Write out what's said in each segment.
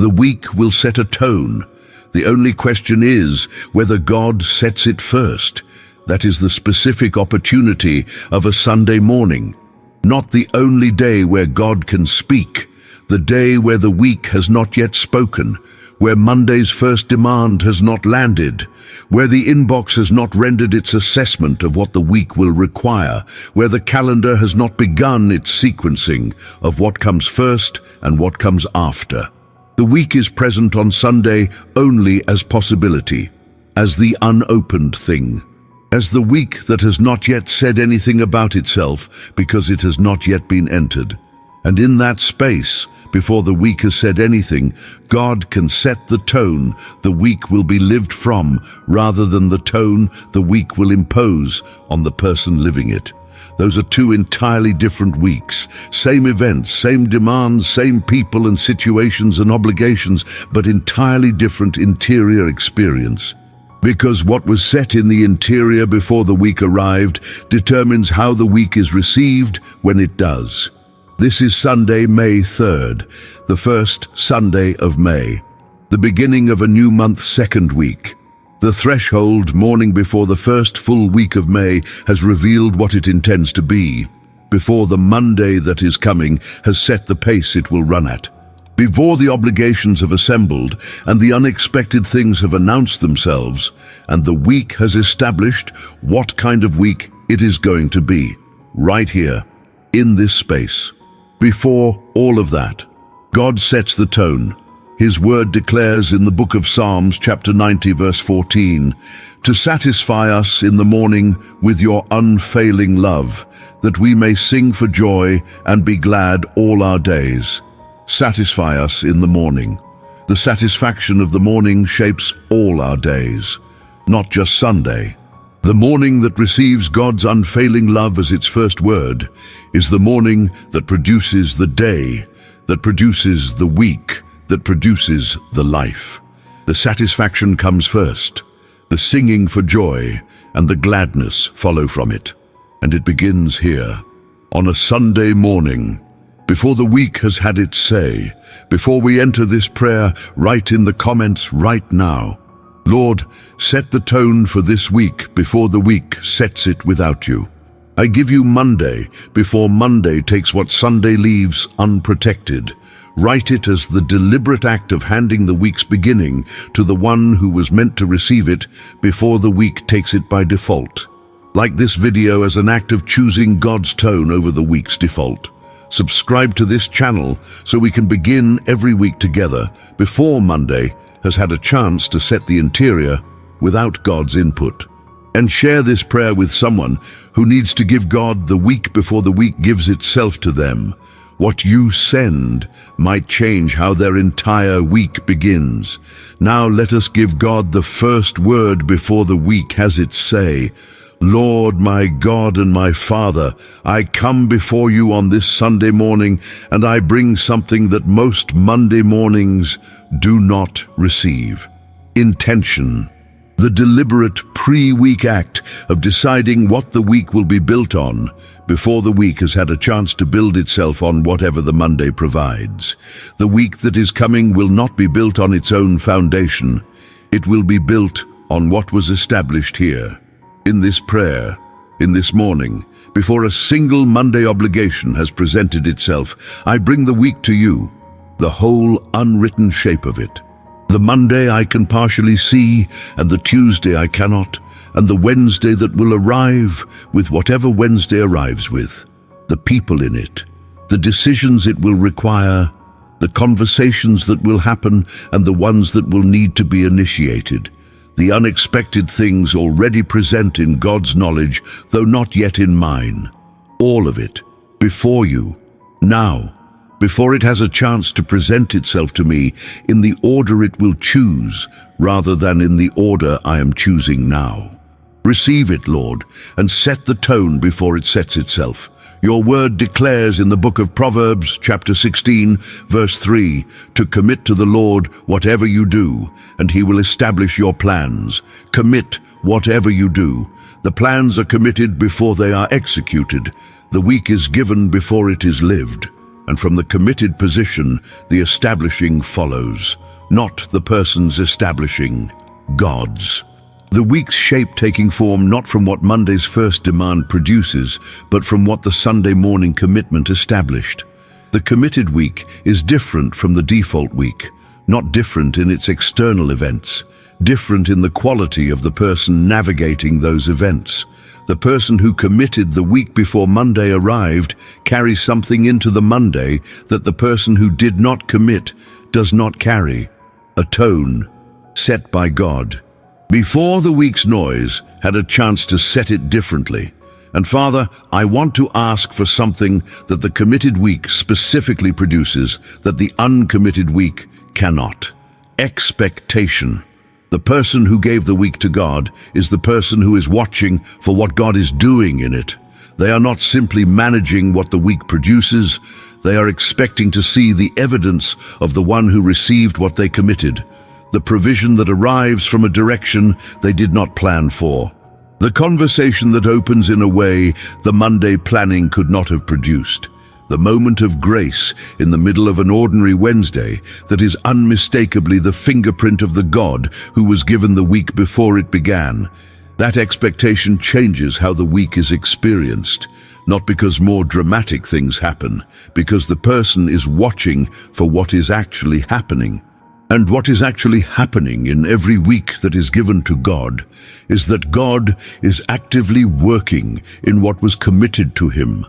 The week will set a tone. The only question is whether God sets it first. That is the specific opportunity of a Sunday morning. Not the only day where God can speak, the day where the week has not yet spoken, where Monday's first demand has not landed, where the inbox has not rendered its assessment of what the week will require, where the calendar has not begun its sequencing of what comes first and what comes after. The week is present on Sunday only as possibility, as the unopened thing, as the week that has not yet said anything about itself because it has not yet been entered. And in that space, before the week has said anything, God can set the tone the week will be lived from, rather than the tone the week will impose on the person living it. Those are two entirely different weeks. Same events, same demands, same people and situations and obligations, but entirely different interior experience. Because what was set in the interior before the week arrived determines how the week is received when it does. This is Sunday, May 3rd, the first Sunday of May, the beginning of a new month's second week. The threshold, morning before the first full week of May, has revealed what it intends to be, before the Monday that is coming has set the pace it will run at. Before the obligations have assembled and the unexpected things have announced themselves, and the week has established what kind of week it is going to be, right here, in this space. Before all of that, God sets the tone. His word declares in the book of Psalms, chapter 90, verse 14, to satisfy us in the morning with your unfailing love, that we may sing for joy and be glad all our days. Satisfy us in the morning. The satisfaction of the morning shapes all our days, not just Sunday. The morning that receives God's unfailing love as its first word is the morning that produces the day, that produces the week, that produces the life. The satisfaction comes first. The singing for joy and the gladness follow from it. And it begins here, on a Sunday morning, before the week has had its say, before we enter this prayer, write in the comments right now, Lord, set the tone for this week before the week sets it without you. I give you Monday before Monday takes what Sunday leaves unprotected. Write it as the deliberate act of handing the week's beginning to the one who was meant to receive it before the week takes it by default. Like this video as an act of choosing God's tone over the week's default. Subscribe to this channel so we can begin every week together before Monday has had a chance to set the interior without God's input. And share this prayer with someone who needs to give God the week before the week gives itself to them. What you send might change how their entire week begins. Now let us give God the first word before the week has its say. Lord, my God and my Father, I come before you on this Sunday morning, and I bring something that most Monday mornings do not receive. Intention. The deliberate pre-week act of deciding what the week will be built on before the week has had a chance to build itself on whatever the Monday provides. The week that is coming will not be built on its own foundation. It will be built on what was established here. In this prayer, in this morning, before a single Monday obligation has presented itself, I bring the week to you, the whole unwritten shape of it. The Monday I can partially see, and the Tuesday I cannot, and the Wednesday that will arrive with whatever Wednesday arrives with, the people in it, the decisions it will require, the conversations that will happen, and the ones that will need to be initiated. The unexpected things already present in God's knowledge, though not yet in mine. All of it, before you, now, before it has a chance to present itself to me in the order it will choose, rather than in the order I am choosing now. Receive it, Lord, and set the tone before it sets itself. Your word declares in the book of Proverbs, chapter 16, verse 3, to commit to the Lord whatever you do, and he will establish your plans. Commit whatever you do. The plans are committed before they are executed. The week is given before it is lived. And from the committed position, the establishing follows, not the person's establishing, God's. The week's shape taking form not from what Monday's first demand produces, but from what the Sunday morning commitment established. The committed week is different from the default week, not different in its external events, different in the quality of the person navigating those events. The person who committed the week before Monday arrived carries something into the Monday that the person who did not commit does not carry, a tone set by God. Before the week's noise had a chance to set it differently. And Father, I want to ask for something that the committed week specifically produces that the uncommitted week cannot. Expectation. The person who gave the week to God is the person who is watching for what God is doing in it. They are not simply managing what the week produces. They are expecting to see the evidence of the one who received what they committed, the provision that arrives from a direction they did not plan for. The conversation that opens in a way the Monday planning could not have produced. The moment of grace in the middle of an ordinary Wednesday that is unmistakably the fingerprint of the God who was given the week before it began. That expectation changes how the week is experienced, not because more dramatic things happen, because the person is watching for what is actually happening. And what is actually happening in every week that is given to God is that God is actively working in what was committed to him.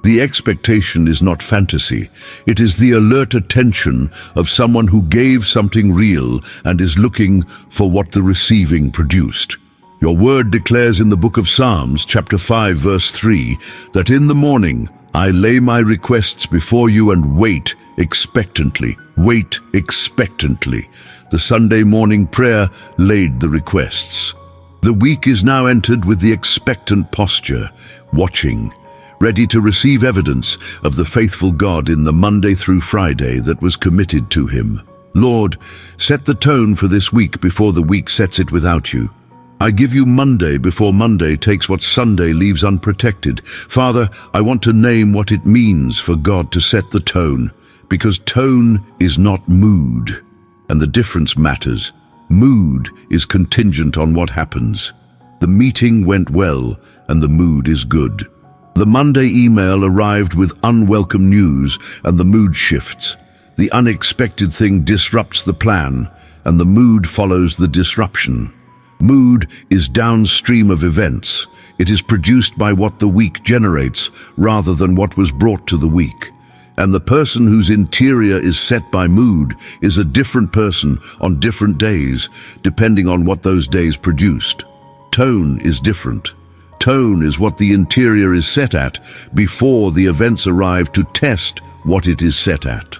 The expectation is not fantasy. It is the alert attention of someone who gave something real and is looking for what the receiving produced. Your word declares in the book of Psalms, chapter 5, verse 3, that in the morning I lay my requests before you and wait expectantly. Wait expectantly. The Sunday morning prayer laid the requests. The week is now entered with the expectant posture, watching, ready to receive evidence of the faithful God in the Monday through Friday that was committed to him. Lord, set the tone for this week before the week sets it without you. I give you Monday before Monday takes what Sunday leaves unprotected. Father, I want to name what it means for God to set the tone, because tone is not mood, and the difference matters. Mood is contingent on what happens. The meeting went well, and the mood is good. The Monday email arrived with unwelcome news, and the mood shifts. The unexpected thing disrupts the plan, and the mood follows the disruption. Mood is downstream of events. It is produced by what the week generates rather than what was brought to the week. And the person whose interior is set by mood is a different person on different days, depending on what those days produced. Tone is different. Tone is what the interior is set at before the events arrive to test what it is set at.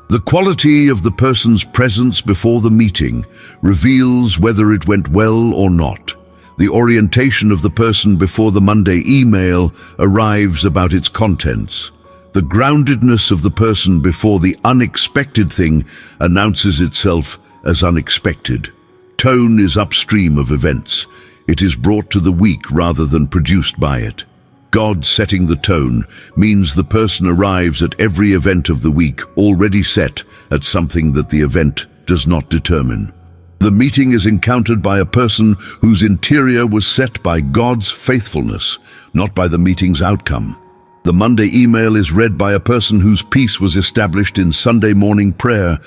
The quality of the person's presence before the meeting reveals whether it went well or not. The orientation of the person before the Monday email arrives about its contents. The groundedness of the person before the unexpected thing announces itself as unexpected. Tone is upstream of events. It is brought to the week rather than produced by it. God setting the tone means the person arrives at every event of the week already set at something that the event does not determine. The meeting is encountered by a person whose interior was set by God's faithfulness, not by the meeting's outcome. The Monday email is read by a person whose peace was established in Sunday morning prayer,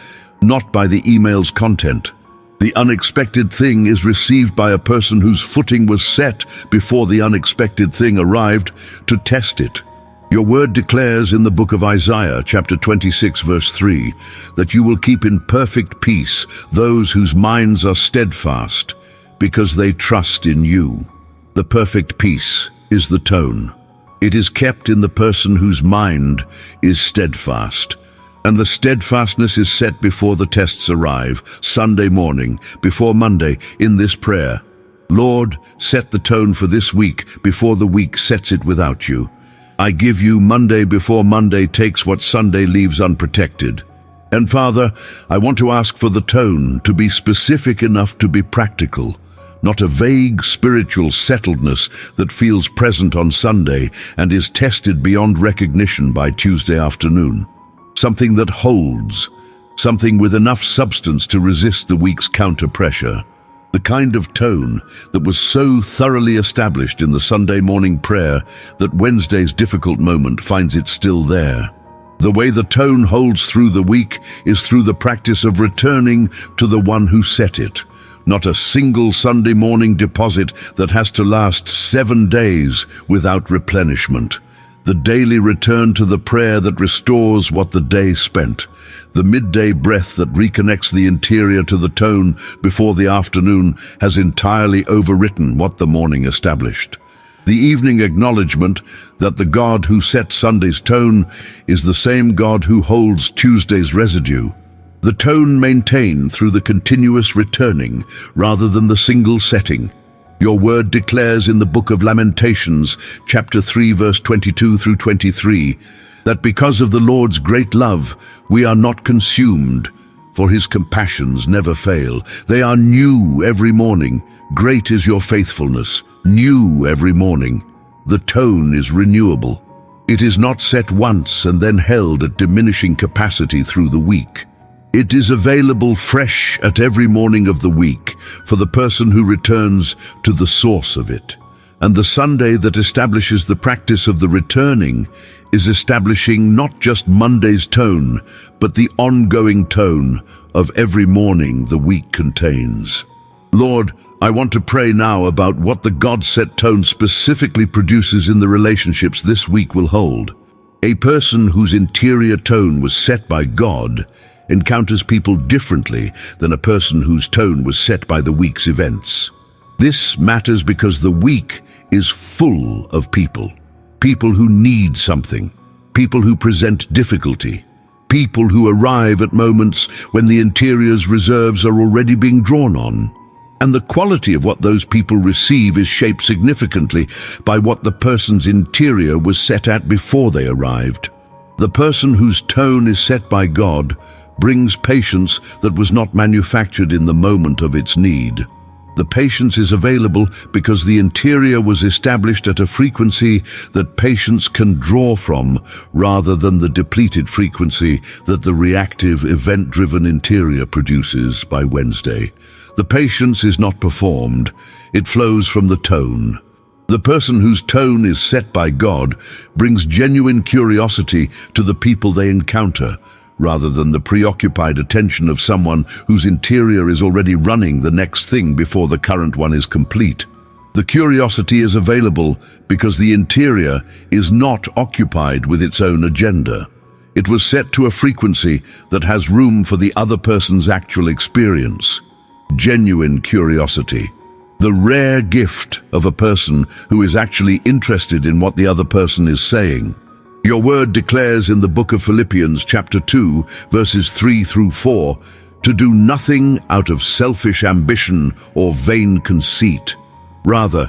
not by the email's content. The unexpected thing is received by a person whose footing was set before the unexpected thing arrived to test it. Your word declares in the book of Isaiah, chapter 26, verse 3, that you will keep in perfect peace those whose minds are steadfast, because they trust in you. The perfect peace is the tone. It is kept in the person whose mind is steadfast. And the steadfastness is set before the tests arrive, Sunday morning, before Monday, in this prayer. Lord, set the tone for this week before the week sets it without you. I give you Monday before Monday takes what Sunday leaves unprotected. And Father, I want to ask for the tone to be specific enough to be practical, not a vague spiritual settledness that feels present on Sunday and is tested beyond recognition by Tuesday afternoon. something that holds, something with enough substance to resist the week's counter-pressure. The kind of tone that was so thoroughly established in the Sunday morning prayer that Wednesday's difficult moment finds it still there. The way the tone holds through the week is through the practice of returning to the one who set it, not a single Sunday morning deposit that has to last 7 days without replenishment. The daily return to the prayer that restores what the day spent, the midday breath that reconnects the interior to the tone before the afternoon has entirely overwritten what the morning established. The evening acknowledgement that the God who set Sunday's tone is the same God who holds Tuesday's residue. The tone maintained through the continuous returning rather than the single setting. Your word declares in the book of Lamentations, chapter 3, verse 22 through 23, that because of the Lord's great love, we are not consumed, for his compassions never fail. They are new every morning. Great is your faithfulness, new every morning. The tone is renewable. It is not set once and then held at diminishing capacity through the week. It is available fresh at every morning of the week for the person who returns to the source of it. And the Sunday that establishes the practice of the returning is establishing not just Monday's tone, but the ongoing tone of every morning the week contains. Lord, I want to pray now about what the God-set tone specifically produces in the relationships this week will hold. A person whose interior tone was set by God encounters people differently than a person whose tone was set by the week's events. This matters because the week is full of people. People who need something, people who present difficulty, people who arrive at moments when the interior's reserves are already being drawn on. And the quality of what those people receive is shaped significantly by what the person's interior was set at before they arrived. The person whose tone is set by God brings patience that was not manufactured in the moment of its need. The patience is available because the interior was established at a frequency that patience can draw from, rather than the depleted frequency that the reactive, event-driven interior produces by Wednesday. The patience is not performed, it flows from the tone. The person whose tone is set by God brings genuine curiosity to the people they encounter, rather than the preoccupied attention of someone whose interior is already running the next thing before the current one is complete. The curiosity is available because the interior is not occupied with its own agenda. It was set to a frequency that has room for the other person's actual experience. Genuine curiosity. The rare gift of a person who is actually interested in what the other person is saying. Your word declares in the book of Philippians chapter 2, verses 3 through 4, to do nothing out of selfish ambition or vain conceit. Rather,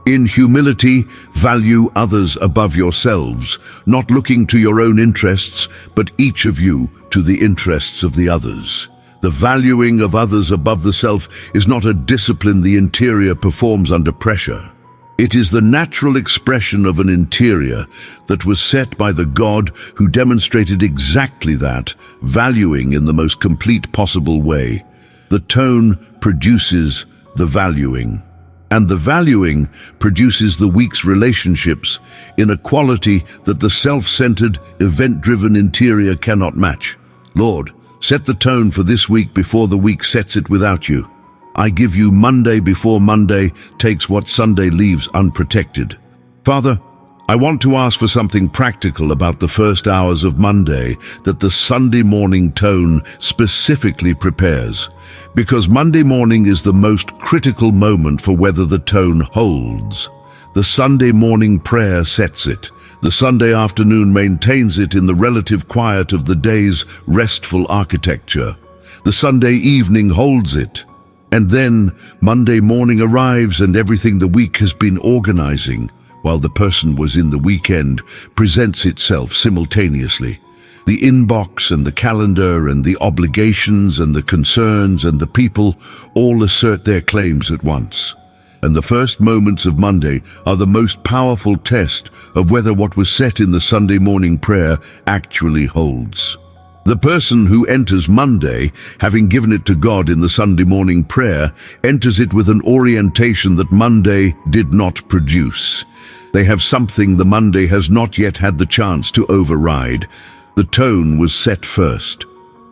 in humility, value others above yourselves, not looking to your own interests, but each of you to the interests of the others. The valuing of others above the self is not a discipline the interior performs under pressure. It is the natural expression of an interior that was set by the God who demonstrated exactly that, valuing in the most complete possible way. The tone produces the valuing, and the valuing produces the week's relationships in a quality that the self-centered, event-driven interior cannot match. Lord, set the tone for this week before the week sets it without you. I give you Monday before Monday takes what Sunday leaves unprotected. Father, I want to ask for something practical about the first hours of Monday that the Sunday morning tone specifically prepares, because Monday morning is the most critical moment for whether the tone holds. The Sunday morning prayer sets it. The Sunday afternoon maintains it in the relative quiet of the day's restful architecture. The Sunday evening holds it. And then Monday morning arrives and everything the week has been organizing, while the person was in the weekend, presents itself simultaneously. The inbox and the calendar and the obligations and the concerns and the people all assert their claims at once. And the first moments of Monday are the most powerful test of whether what was set in the Sunday morning prayer actually holds. The person who enters Monday, having given it to God in the Sunday morning prayer, enters it with an orientation that Monday did not produce. They have something the Monday has not yet had the chance to override. The tone was set first.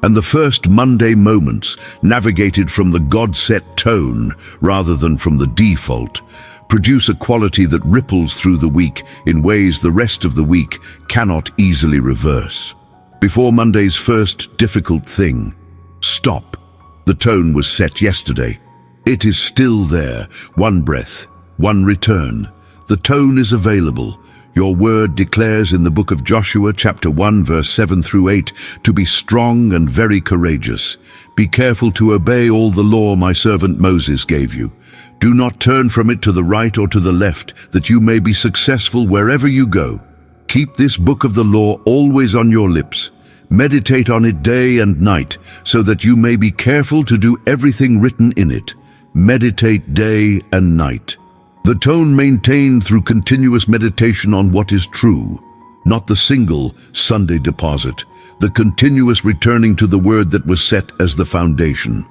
And the first Monday moments, navigated from the God-set tone rather than from the default, produce a quality that ripples through the week in ways the rest of the week cannot easily reverse. Before Monday's first difficult thing, stop. The tone was set yesterday. It is still there, one breath, one return. The tone is available. Your word declares in the book of Joshua, chapter 1, verse 7 through 8, to be strong and very courageous. Be careful to obey all the law my servant Moses gave you. Do not turn from it to the right or to the left, that you may be successful wherever you go. Keep this book of the law always on your lips. Meditate on it day and night, so that you may be careful to do everything written in it. Meditate day and night. The tone maintained through continuous meditation on what is true, not the single Sunday deposit, the continuous returning to the word that was set as the foundation.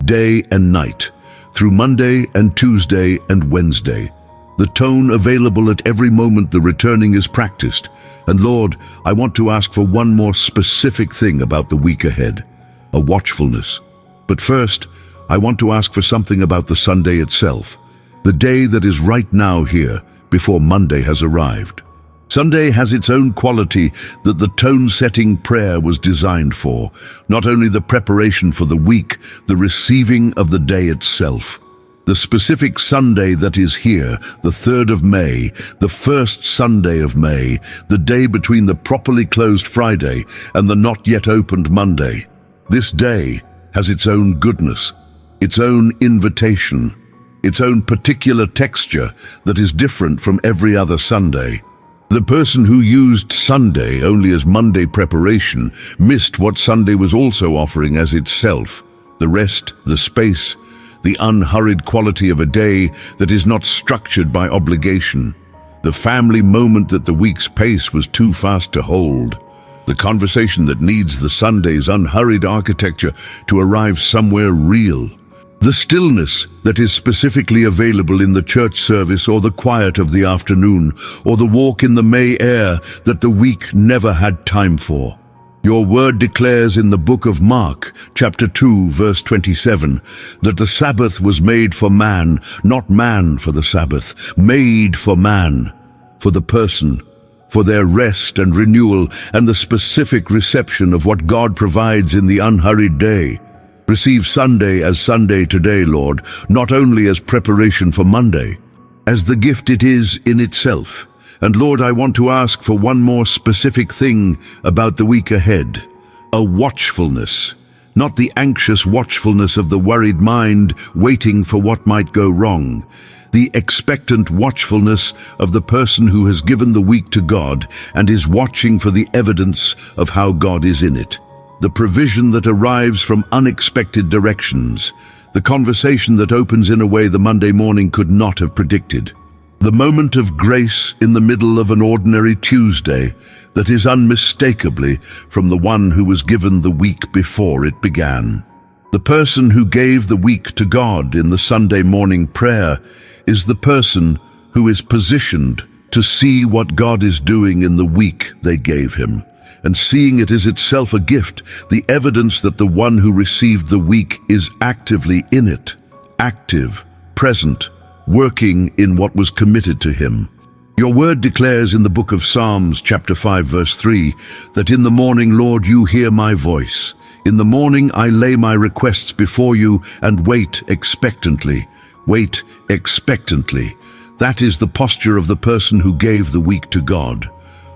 Day and night, through Monday and Tuesday and Wednesday. The tone available at every moment the returning is practiced. And Lord, I want to ask for one more specific thing about the week ahead, a watchfulness. But first, I want to ask for something about the Sunday itself, the day that is right now here, before Monday has arrived. Sunday has its own quality that the tone-setting prayer was designed for, not only the preparation for the week, the receiving of the day itself. The specific Sunday that is here, the 3rd of May, the first Sunday of May, the day between the properly closed Friday and the not yet opened Monday. This day has its own goodness, its own invitation, its own particular texture that is different from every other Sunday. The person who used Sunday only as Monday preparation missed what Sunday was also offering as itself, the rest, the space, the unhurried quality of a day that is not structured by obligation, the family moment that the week's pace was too fast to hold, the conversation that needs the Sunday's unhurried architecture to arrive somewhere real, the stillness that is specifically available in the church service or the quiet of the afternoon or the walk in the May air that the week never had time for. Your word declares in the book of Mark, chapter 2, verse 27, that the Sabbath was made for man, not man for the Sabbath, made for man, for the person, for their rest and renewal and the specific reception of what God provides in the unhurried day. Receive Sunday as Sunday today, Lord, not only as preparation for Monday, as the gift it is in itself. And Lord, I want to ask for one more specific thing about the week ahead, a watchfulness, not the anxious watchfulness of the worried mind waiting for what might go wrong, the expectant watchfulness of the person who has given the week to God and is watching for the evidence of how God is in it. The provision that arrives from unexpected directions, the conversation that opens in a way the Monday morning could not have predicted, the moment of grace in the middle of an ordinary Tuesday that is unmistakably from the one who was given the week before it began. The person who gave the week to God in the Sunday morning prayer is the person who is positioned to see what God is doing in the week they gave him. And seeing it is itself a gift, the evidence that the one who received the week is actively in it, active, present, working in what was committed to him. Your word declares in the book of Psalms, chapter 5, verse 3, that in the morning, Lord, you hear my voice. In the morning I lay my requests before you and wait expectantly. Wait expectantly. That is the posture of the person who gave the week to God.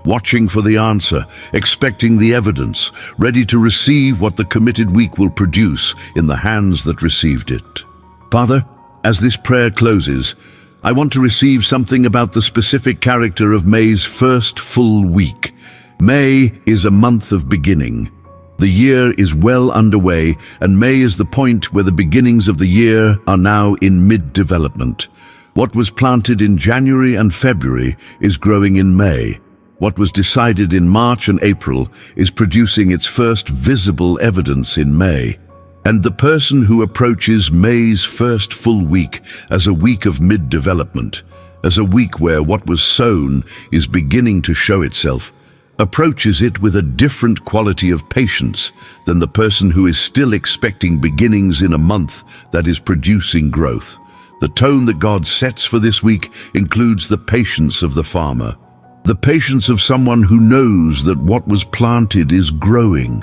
Watching for the answer, expecting the evidence, ready to receive what the committed week will produce in the hands that received it. Father, as this prayer closes, I want to receive something about the specific character of May's first full week. May is a month of beginning. The year is well underway, and May is the point where the beginnings of the year are now in mid-development. What was planted in January and February is growing in May. What was decided in March and April is producing its first visible evidence in May. And the person who approaches May's first full week as a week of mid-development, as a week where what was sown is beginning to show itself, approaches it with a different quality of patience than the person who is still expecting beginnings in a month that is producing growth. The tone that God sets for this week includes the patience of the farmer, the patience of someone who knows that what was planted is growing,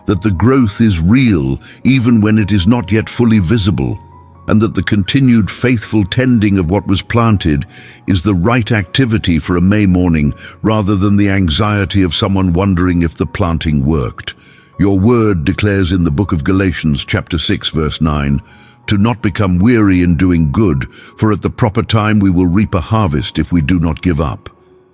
that the growth is real even when it is not yet fully visible, and that the continued faithful tending of what was planted is the right activity for a May morning rather than the anxiety of someone wondering if the planting worked. Your word declares in the book of Galatians chapter 6 verse 9, to not become weary in doing good, for at the proper time we will reap a harvest if we do not give up.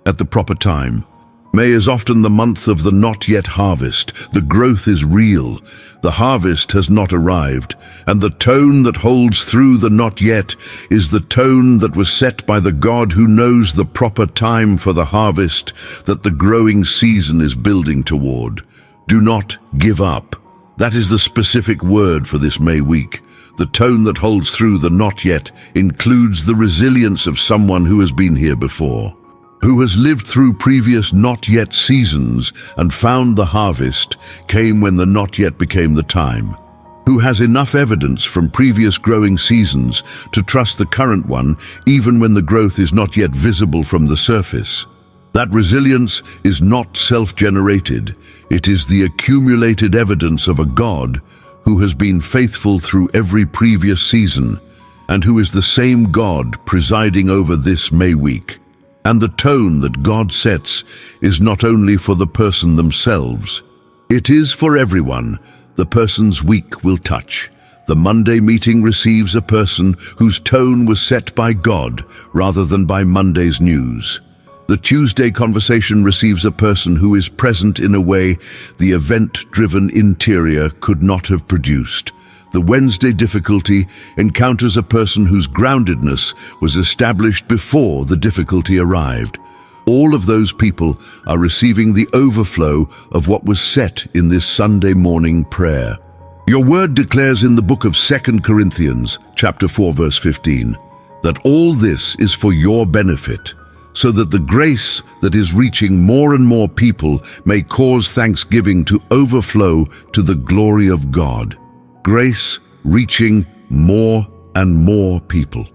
At the proper time. May is often the month of the not yet harvest. The growth is real. The harvest has not arrived, and the tone that holds through the not yet is the tone that was set by the God who knows the proper time for the harvest that the growing season is building toward. Do not give up. That is the specific word for this May week. The tone that holds through the not yet includes the resilience of someone who has been here before, who has lived through previous not yet seasons and found the harvest came when the not yet became the time, who has enough evidence from previous growing seasons to trust the current one even when the growth is not yet visible from the surface. That resilience is not self-generated. It is the accumulated evidence of a God who has been faithful through every previous season and who is the same God presiding over this May week. And the tone that God sets is not only for the person themselves. It is for everyone the person's week will touch. The Monday meeting receives a person whose tone was set by God rather than by Monday's news. The Tuesday conversation receives a person who is present in a way the event-driven interior could not have produced. The Wednesday difficulty encounters a person whose groundedness was established before the difficulty arrived. All of those people are receiving the overflow of what was set in this Sunday morning prayer. Your word declares in the book of 2 Corinthians, chapter 4, verse 15, that all this is for your benefit, so that the grace that is reaching more and more people may cause thanksgiving to overflow to the glory of God. Grace reaching more and more people.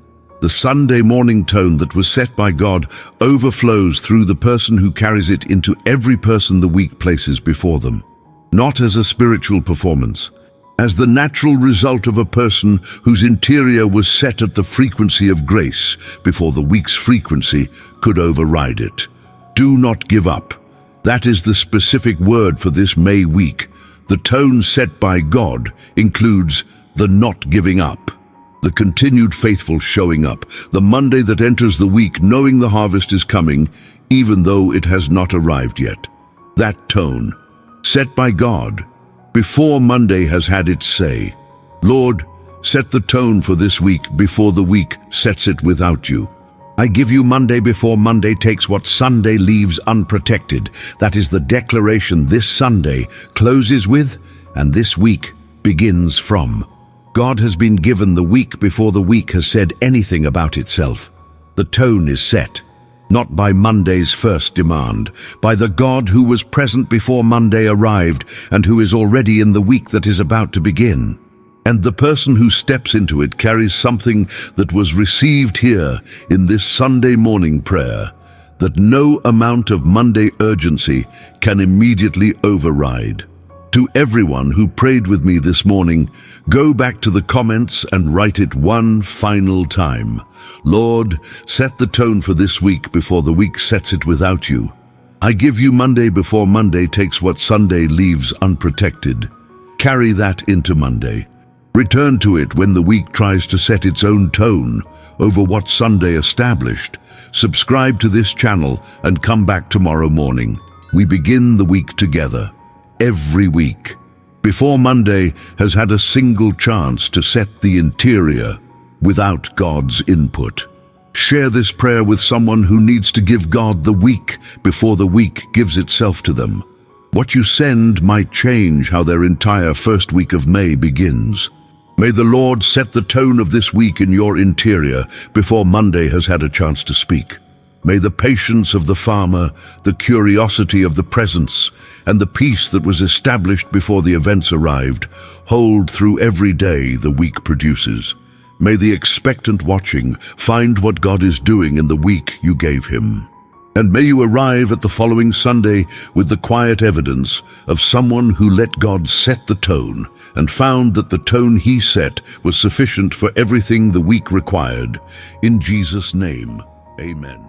The Sunday morning tone that was set by God overflows through the person who carries it into every person the week places before them, not as a spiritual performance, as the natural result of a person whose interior was set at the frequency of grace before the week's frequency could override it. Do not give up. That is the specific word for this May week. The tone set by God includes the not giving up, the continued faithful showing up, the Monday that enters the week knowing the harvest is coming, even though it has not arrived yet. That tone, set by God, before Monday has had its say. Lord, set the tone for this week before the week sets it without you. I give you Monday before Monday takes what Sunday leaves unprotected. That is the declaration this Sunday closes with and this week begins from. God has been given the week before the week has said anything about itself. The tone is set, not by Monday's first demand, by the God who was present before Monday arrived and who is already in the week that is about to begin. And the person who steps into it carries something that was received here in this Sunday morning prayer that no amount of Monday urgency can immediately override. To everyone who prayed with me this morning, go back to the comments and write it one final time. Lord, set the tone for this week before the week sets it without you. I give you Monday before Monday takes what Sunday leaves unprotected. Carry that into Monday. Return to it when the week tries to set its own tone over what Sunday established. Subscribe to this channel and come back tomorrow morning. We begin the week together. Every week, before Monday has had a single chance to set the interior without God's input. Share this prayer with someone who needs to give God the week before the week gives itself to them. What you send might change how their entire first week of May begins. May the Lord set the tone of this week in your interior before Monday has had a chance to speak. May the patience of the farmer, the curiosity of the presence, and the peace that was established before the events arrived hold through every day the week produces. May the expectant watching find what God is doing in the week you gave him. And may you arrive at the following Sunday with the quiet evidence of someone who let God set the tone and found that the tone he set was sufficient for everything the week required. In Jesus' name, amen.